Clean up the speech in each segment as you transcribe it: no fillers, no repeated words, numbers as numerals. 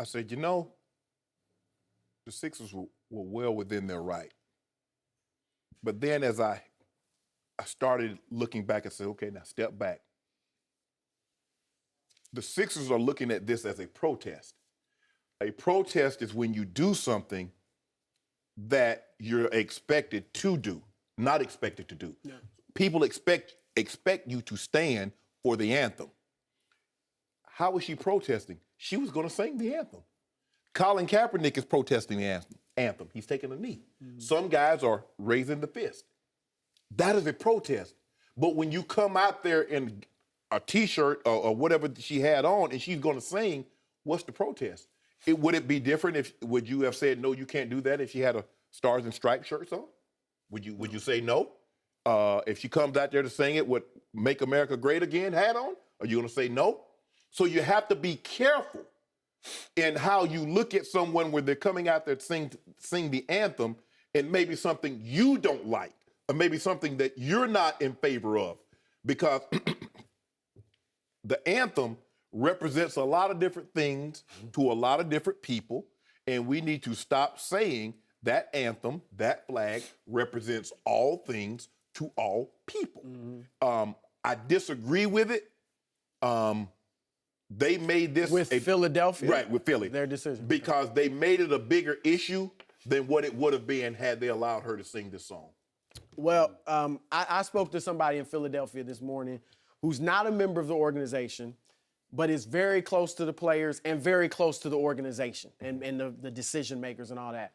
I said, the Sixers were well within their right. But then as I started looking back and said, okay, now step back. The Sixers are looking at this as a protest. A protest is when you do something that you're expected to do, not expected to do. Yeah. People expect you to stand for the anthem. How was she protesting? She was going to sing the anthem. Colin Kaepernick is protesting the anthem. He's taking a knee. Mm-hmm. Some guys are raising the fist. That is a protest. But when you come out there in a T-shirt or whatever she had on and she's going to sing, what's the protest? Would it be different would you have said, no, you can't do that if she had a Stars and Stripes shirt on? Would you say no? If she comes out there to sing it with Make America Great Again hat on, are you going to say no? So you have to be careful in how you look at someone when they're coming out there to sing the anthem and maybe something you don't like or maybe something that you're not in favor of. Because the anthem represents a lot of different things to a lot of different people, and we need to stop saying that anthem, that flag, represents all things to all people. Mm-hmm. I disagree with it. They made this with Philadelphia, right? With Philly, their decision, because they made it a bigger issue than what it would have been had they allowed her to sing this song. Well, I spoke to somebody in Philadelphia this morning who's not a member of the organization, but is very close to the players and very close to the organization and the decision makers and all that.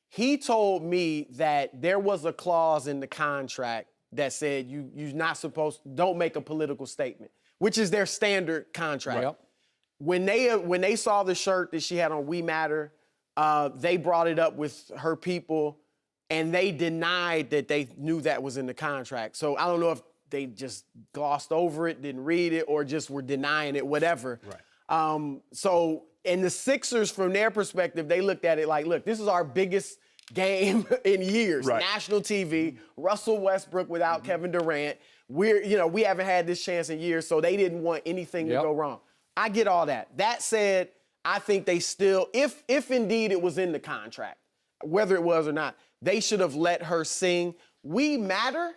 He told me that there was a clause in the contract that said you're not supposed, don't make a political statement, which is their standard contract. Yep. When they saw the shirt that she had on We Matter, they brought it up with her people, and they denied that they knew that was in the contract. So I don't know if they just glossed over it, didn't read it, or just were denying it, whatever. Right. And the Sixers, from their perspective, they looked at it like, look, this is our biggest game in years. Right. National TV, Russell Westbrook without Kevin Durant. We haven't had this chance in years, so they didn't want anything to go wrong. I get all that. That said, I think they still, if indeed it was in the contract, whether it was or not, they should have let her sing We Matter.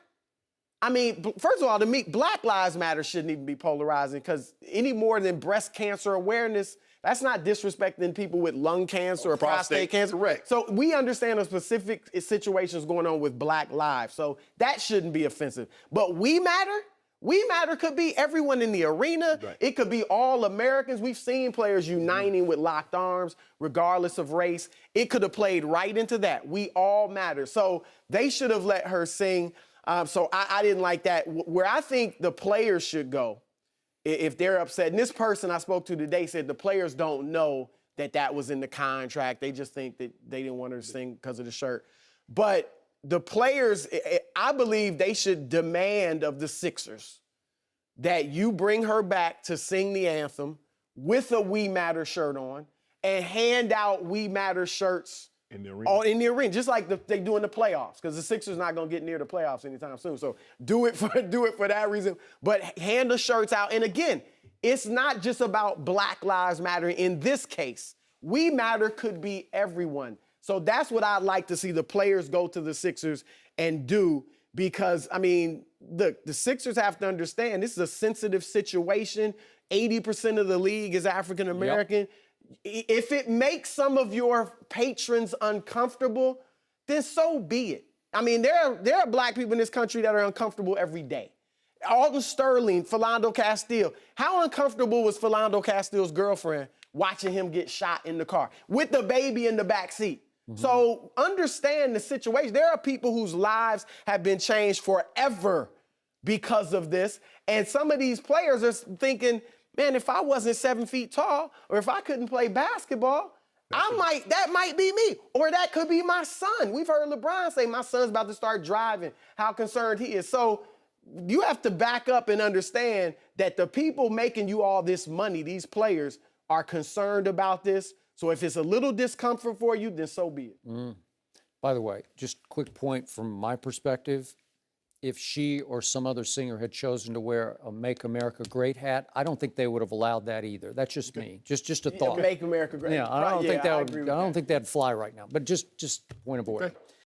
I mean, first of all, to me, Black Lives Matter shouldn't even be polarizing, because any more than breast cancer awareness, that's not disrespecting people with lung cancer or prostate cancer. Correct. So we understand the specific situations going on with Black lives. So that shouldn't be offensive. But We Matter could be everyone in the arena. Right. It could be all Americans. We've seen players uniting with locked arms, regardless of race. It could have played right into that. We all matter. So they should have let her sing. So I didn't like that. Where I think the players should go, if they're upset, and this person I spoke to today said the players don't know that was in the contract. They just think that they didn't want her to sing because of the shirt. But the players, I believe they should demand of the Sixers that you bring her back to sing the anthem with a We Matter shirt on and hand out We Matter shirts in the arena, just like they do in the playoffs, because the Sixers not going to get near the playoffs anytime soon. So do it for that reason, but hand the shirts out. And again, it's not just about Black Lives Matter in this case. We Matter could be everyone. So that's what I'd like to see the players go to the Sixers and do, because, I mean, look, the Sixers have to understand this is a sensitive situation. 80% of the league is African American. Yep. If it makes some of your patrons uncomfortable, then so be it. I mean, there are Black people in this country that are uncomfortable every day. Alton Sterling, Philando Castile. How uncomfortable was Philando Castile's girlfriend watching him get shot in the car with the baby in the back seat? Mm-hmm. So understand the situation. There are people whose lives have been changed forever because of this. And some of these players are thinking, man, if I wasn't 7 feet tall, or if I couldn't play basketball, that might be me. Or that could be my son. We've heard LeBron say, my son's about to start driving, how concerned he is. So you have to back up and understand that the people making you all this money, these players, are concerned about this. So if it's a little discomfort for you, then so be it. By the way, just quick point from my perspective. if she or some other singer had chosen to wear a Make America Great hat, I don't think they would have allowed that either. That's just me. Just a thought. Make America great. Yeah, I don't think I that agree would. with I don't that. think that'd fly right now. But just point of order. Okay.